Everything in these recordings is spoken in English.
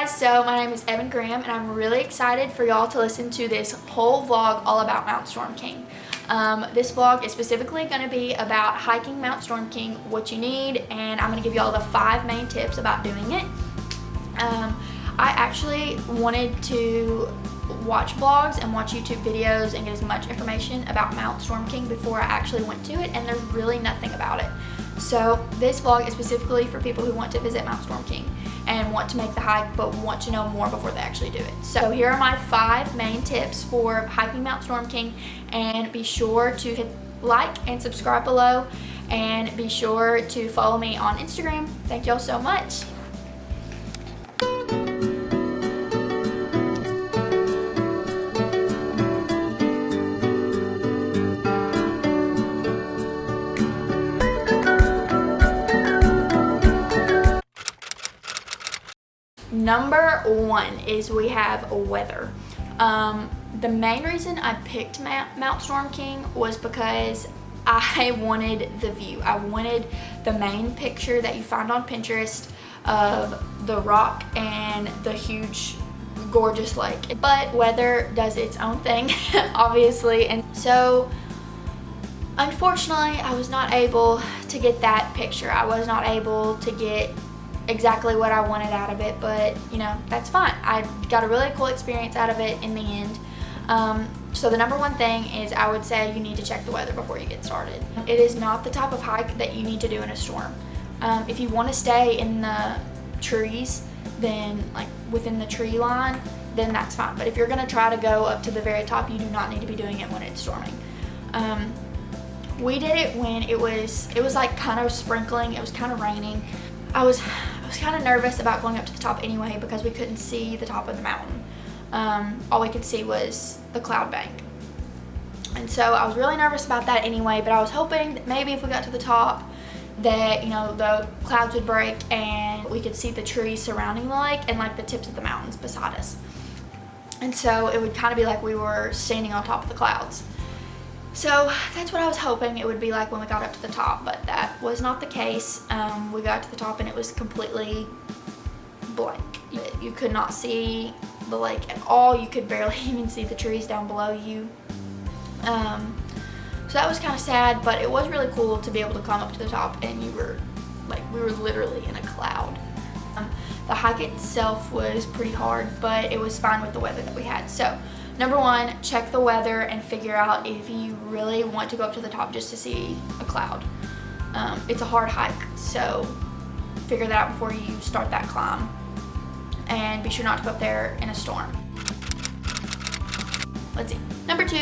guys, so my name is Evan Graham and I'm really excited for y'all to listen to this whole vlog all about Mount Storm King. This vlog is specifically going to be about hiking Mount Storm King, what you need, and I'm going to give y'all the 5 main tips about doing it. I actually wanted to watch vlogs and watch YouTube videos and get as much information about Mount Storm King before I actually went to it, and there's really nothing about it. So this vlog is specifically for people who want to visit Mount Storm King and want to make the hike but want to know more before they actually do it. So here are my 5 main tips for hiking Mount Storm King, and be sure to hit like and subscribe below, and be sure to follow me on Instagram. Thank y'all so much. Number 1 is we have weather. The main reason I picked Mount Storm King was because I wanted the view. I wanted the main picture that you find on Pinterest of the rock and the huge gorgeous lake. But weather does its own thing, obviously, and so unfortunately I was not able to get that picture. I was not able to get exactly what I wanted out of it, but you know, that's fine. I got a really cool experience out of it in the end. So the number 1 thing is, I would say you need to check the weather before you get started. It is not the type of hike that you need to do in a storm. If you want to stay in the trees, then like within the tree line, then that's fine. But if you're going to try to go up to the very top, you do not need to be doing it when it's storming. We did it when it was like kind of sprinkling. It was kind of raining. I was kind of nervous about going up to the top anyway, because we couldn't see the top of the mountain. All we could see was the cloud bank. And so I was really nervous about that anyway, but I was hoping that maybe if we got to the top that, you know, the clouds would break and we could see the trees surrounding the lake and like the tips of the mountains beside us. And so it would kind of be like we were standing on top of the clouds. So that's what I was hoping it would be like when we got up to the top, but that was not the case. We got to the top and it was completely blank. You could not see the lake at all. You could barely even see the trees down below you. So that was kind of sad, but it was really cool to be able to come up to the top and we were literally in a cloud. The hike itself was pretty hard, but it was fine with the weather that we had. So number 1, check the weather and figure out if you really want to go up to the top just to see a cloud. It's a hard hike, so figure that out before you start that climb. And be sure not to go up there in a storm. Let's see. Number 2,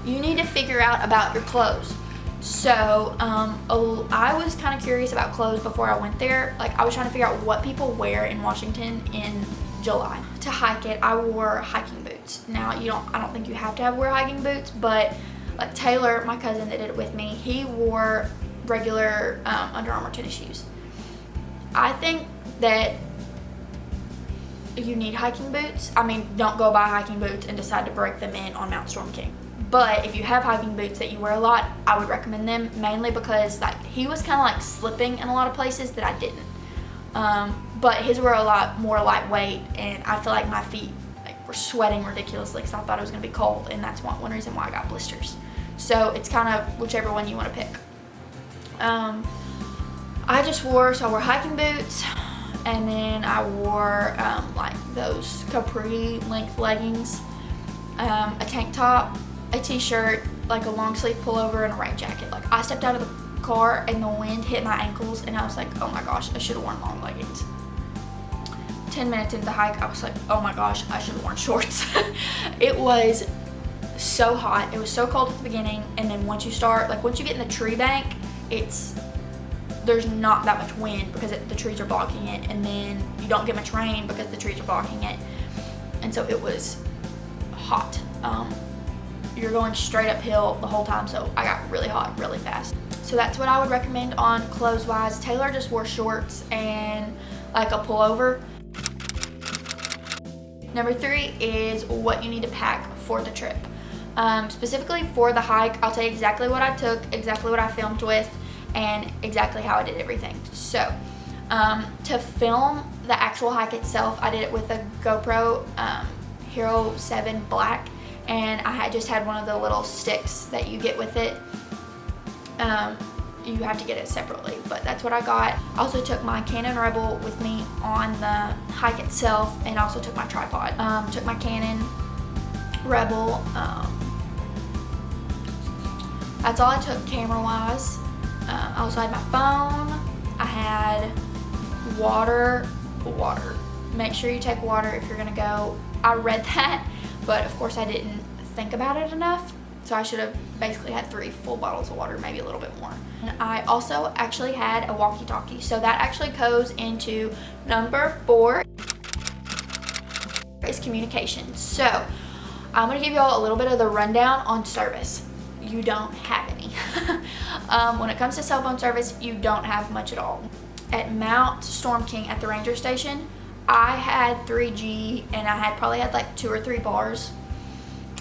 you need to figure out about your clothes. So I was kind of curious about clothes before I went there. Like, I was trying to figure out what people wear in Washington in July. To hike it, I wore hiking boots. Now, I don't think you have to wear hiking boots, but like Taylor, my cousin that did it with me, he wore regular Under Armour tennis shoes. I think that you need hiking boots. I mean, don't go buy hiking boots and decide to break them in on Mount Storm King. But if you have hiking boots that you wear a lot, I would recommend them, mainly because like he was kind of like slipping in a lot of places that I didn't. But his were a lot more lightweight, and I feel like my feet were sweating ridiculously because I thought it was going to be cold, and that's one reason why I got blisters. So it's kind of whichever one you want to pick. I wore hiking boots, and then I wore like those capri length leggings, a tank top, a t-shirt, like a long sleeve pullover, and a rain jacket. Like, I stepped out of the car and the wind hit my ankles and I was like, oh my gosh, I should have worn long leggings. 10 minutes into the hike, I was like, oh my gosh, I should have worn shorts. It was so hot. It was so cold at the beginning, and then once you get in the tree bank, there's not that much wind because the trees are blocking it, and then you don't get much rain because the trees are blocking it, and so it was hot. You're going straight uphill the whole time, so I got really hot really fast. So that's what I would recommend on clothes wise. Taylor just wore shorts and like a pullover. Number 3 is what you need to pack for the trip. Specifically for the hike, I'll tell you exactly what I took, exactly what I filmed with, and exactly how I did everything. So To film the actual hike itself, I did it with a GoPro Hero 7 Black, and I just had one of the little sticks that you get with it. You have to get it separately, but that's what I got. I also took my Canon Rebel with me on the hike itself, and also took my tripod. Took my Canon Rebel. That's all I took camera-wise. I also had my phone. I had water. Make sure you take water if you're gonna go. I read that, but of course I didn't think about it enough. So I should have basically had 3 full bottles of water, maybe a little bit more. And I also actually had a walkie-talkie. So that actually goes into number 4 is communication. So I'm gonna give y'all a little bit of the rundown on service. You don't have any. When it comes to cell phone service, you don't have much at all. At Mount Storm King at the ranger station, I had 3G, and I probably had like 2 or 3 bars.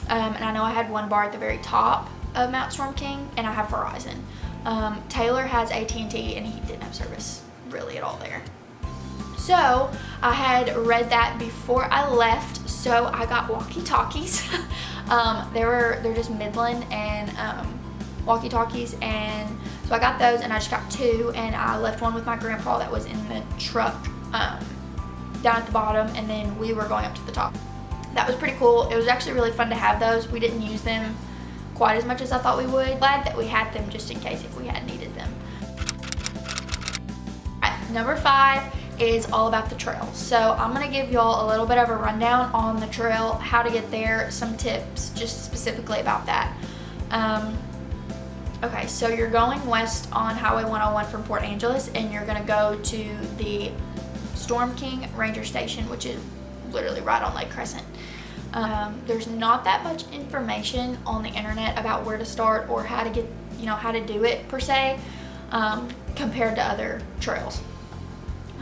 And I know I had 1 bar at the very top of Mount Storm King, and I have Verizon. Taylor has AT&T, and he didn't have service really at all there. So I had read that before I left, so I got walkie-talkies. They're just Midland and walkie-talkies, and so I got those, and I just got 2, and I left one with my grandpa that was in the truck down at the bottom, and then we were going up to the top. That was pretty cool. It was actually really fun to have those. We didn't use them quite as much as I thought we would. Glad that we had them just in case if we had needed them. Alright, number 5 is all about the trail. So I'm gonna give y'all a little bit of a rundown on the trail, how to get there, some tips just specifically about that. Okay, so you're going west on Highway 101 from Port Angeles, and you're gonna go to the Storm King Ranger Station, which is literally right on Lake Crescent. There's not that much information on the internet about where to start or how to get, how to do it per se, compared to other trails.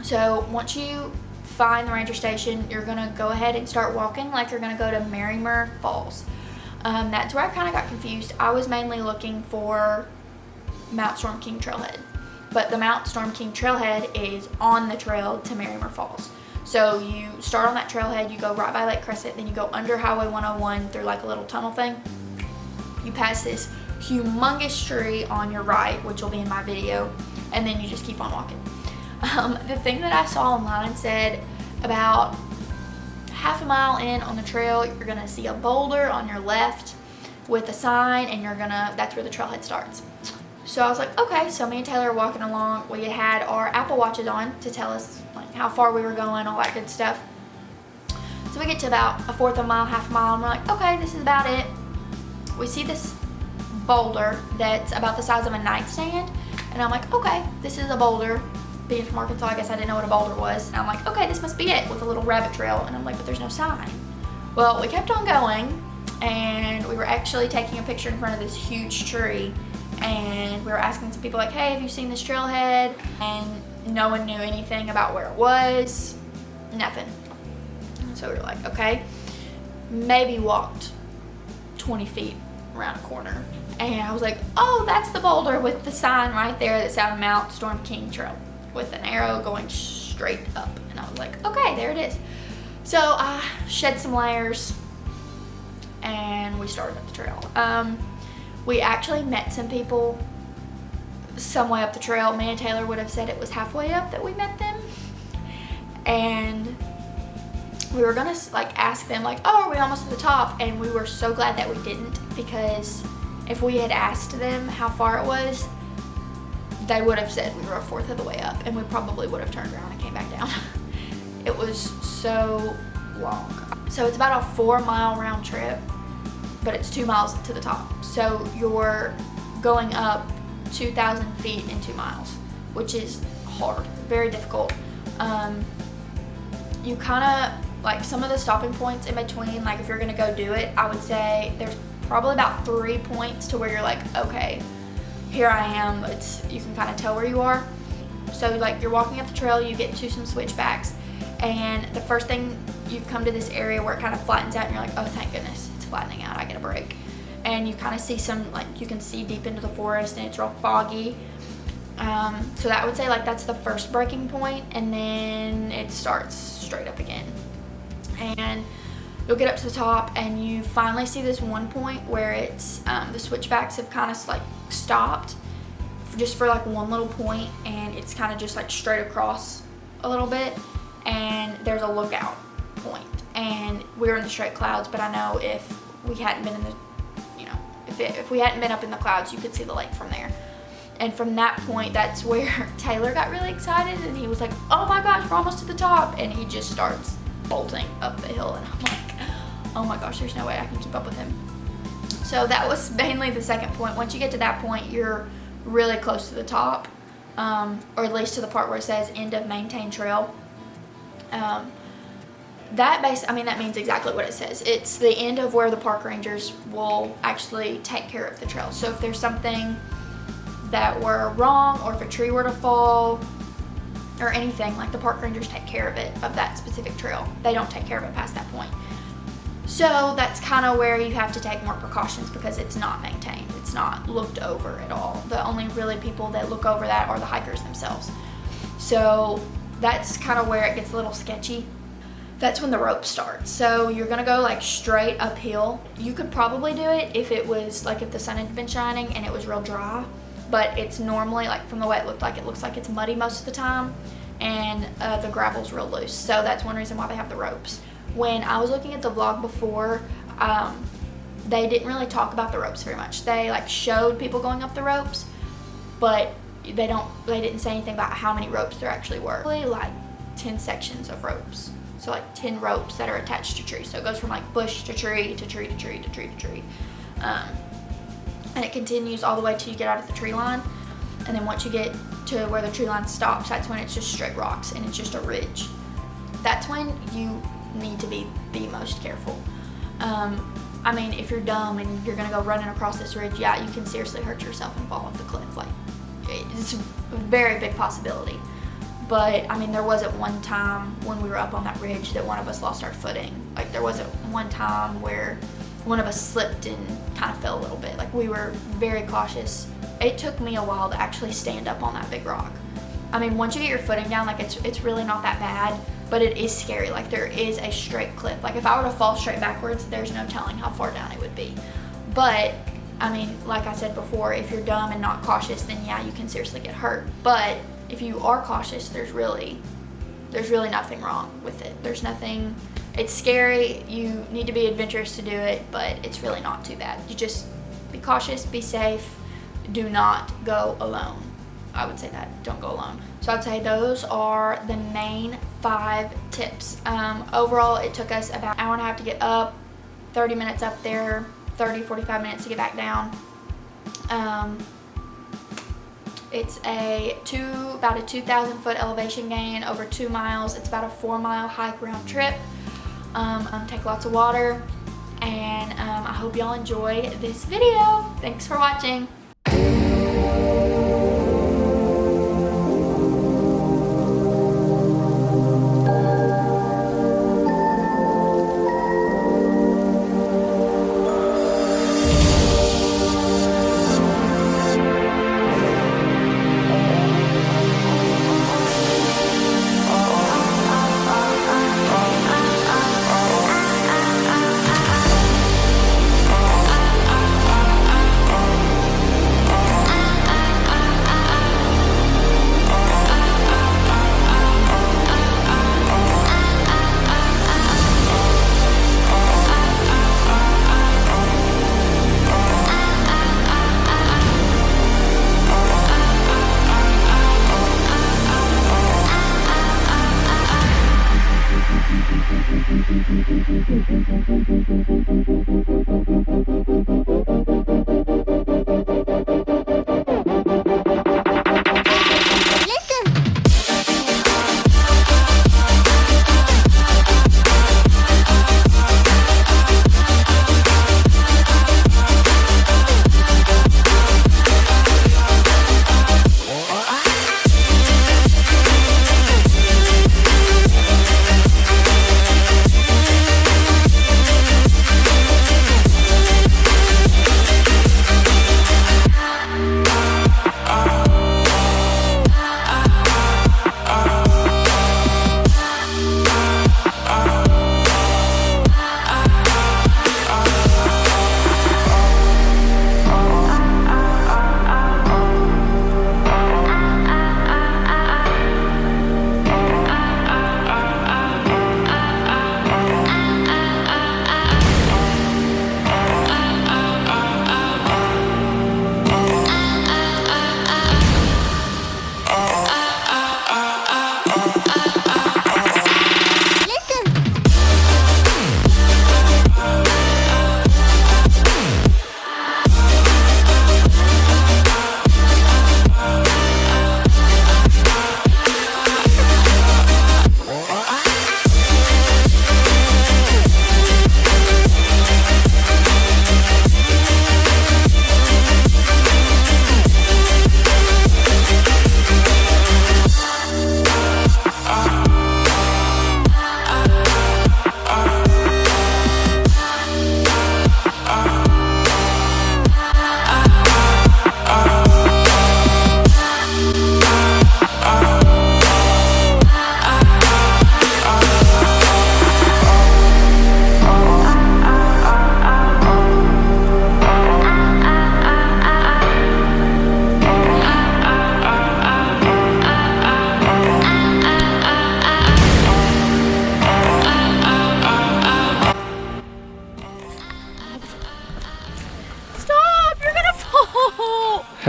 So once you find the ranger station, you're gonna go ahead and start walking like you're gonna go to Merrimer Falls. That's where I kind of got confused. I was mainly looking for Mount Storm King Trailhead, but the Mount Storm King Trailhead is on the trail to Merrimer Falls. So you start on that trailhead, you go right by Lake Crescent, then you go under Highway 101 through like a little tunnel thing. You pass this humongous tree on your right, which will be in my video, and then you just keep on walking. The thing that I saw online said about half a mile in on the trail, you're gonna see a boulder on your left with a sign, and that's where the trailhead starts. So I was like, okay, so me and Taylor are walking along. We had our Apple Watches on to tell us like how far we were going, all that good stuff. So we get to about a fourth of a mile, half a mile, and we're like, okay, this is about it. We see this boulder that's about the size of a nightstand, and I'm like, okay, this is a boulder. Being from Arkansas, I guess I didn't know what a boulder was. And I'm like, okay, this must be it, with a little rabbit trail. And I'm like, but there's no sign. Well, we kept on going, and we were actually taking a picture in front of this huge tree, and we were asking some people like, hey, have you seen this trailhead? And no one knew anything about where it was. Nothing. So we were like, okay, maybe walked 20 feet around a corner. And I was like, oh, that's the boulder with the sign right there that said Mount Storm King Trail, with an arrow going straight up. And I was like, okay, there it is. So I shed some layers, and we started up the trail. We actually met some people some way up the trail. Me and Taylor would have said it was halfway up that we met them, and we were gonna like ask them like, oh, are we almost at the top? And we were so glad that we didn't, because if we had asked them how far it was, they would have said we were a fourth of the way up, and we probably would have turned around and came back down. It was so long. So it's about a 4-mile round trip, but it's 2 miles to the top. So you're going up 2,000 feet in 2 miles, which is hard, very difficult. You kind of, like, some of the stopping points in between, like if you're gonna go do it, I would say there's probably about 3 points to where you're like, okay, here I am. You can kind of tell where you are. So like you're walking up the trail, you get to some switchbacks, and the first thing you come to this area where it kind of flattens out, and you're like, oh, thank goodness, it's flattening out, I get a break. And you kind of see some, like, you can see deep into the forest, and it's real foggy. So that would say like that's the first breaking point, and then it starts straight up again. And you'll get up to the top and you finally see this one point where it's the switchbacks have kind of like stopped just for like one little point, and it's kind of just like straight across a little bit, and there's a lookout point. And we were in the straight clouds, but I know if we hadn't been in the, you know, if we hadn't been up in the clouds, you could see the lake from there. And from that point, that's where Taylor got really excited, and he was like, oh my gosh, we're almost to the top. And he just starts bolting up the hill, and I'm like, oh my gosh, there's no way I can keep up with him. So that was mainly the second point. Once you get to that point, you're really close to the top, or at least to the part where it says end of maintained trail. That means exactly what it says. It's the end of where the park rangers will actually take care of the trail. So if there's something that were wrong, or if a tree were to fall or anything, like the park rangers take care of it, of that specific trail. They don't take care of it past that point. So that's kind of where you have to take more precautions, because it's not maintained. It's not looked over at all. The only really people that look over that are the hikers themselves. So that's kind of where it gets a little sketchy. That's when the rope starts. So you're gonna go like straight uphill. You could probably do it if it was like if the sun had been shining and it was real dry, but it's normally, like from the way it looks like it's muddy most of the time, and the gravel's real loose. So that's one reason why they have the ropes. When I was looking at the vlog before, they didn't really talk about the ropes very much. They like showed people going up the ropes, but they didn't say anything about how many ropes there actually were. Really, like 10 sections of ropes. So like 10 ropes that are attached to trees. So it goes from like bush to tree to tree to tree to tree to tree. And it continues all the way till you get out of the tree line. And then once you get to where the tree line stops, that's when it's just straight rocks and it's just a ridge. That's when you need to be the most careful. I mean, if you're dumb and you're gonna go running across this ridge, yeah, you can seriously hurt yourself and fall off the cliff. Like, it's a very big possibility. But I mean, there wasn't one time when we were up on that ridge that one of us lost our footing. Like, there wasn't one time where one of us slipped and kind of fell a little bit. Like, we were very cautious. It took me a while to actually stand up on that big rock. I mean, once you get your footing down, like it's really not that bad, but it is scary. Like, there is a straight cliff. Like, if I were to fall straight backwards, there's no telling how far down it would be. But I mean, like I said before, if you're dumb and not cautious, then yeah, you can seriously get hurt. But if you are cautious, there's really nothing wrong with it. There's nothing. It's scary. You need to be adventurous to do it, but it's really not too bad. You just be cautious, be safe. Do not go alone. I would say that. Don't go alone. So I'd say those are the main 5 tips. Overall, it took us about an hour and a half to get up, 30 minutes up there, 45 minutes to get back down. It's about a 2,000 foot elevation gain over 2 miles. It's about a 4-mile hike round trip. Take lots of water, and I hope y'all enjoy this video. Thanks for watching.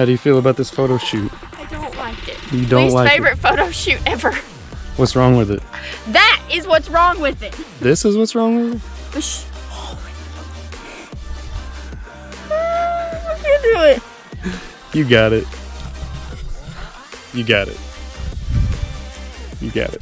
How do you feel about this photo shoot? I don't like it. You don't Least like favorite photo shoot ever. What's wrong with it? That is what's wrong with it. This is what's wrong with it? I can't do it. You got it. You got it. You got it.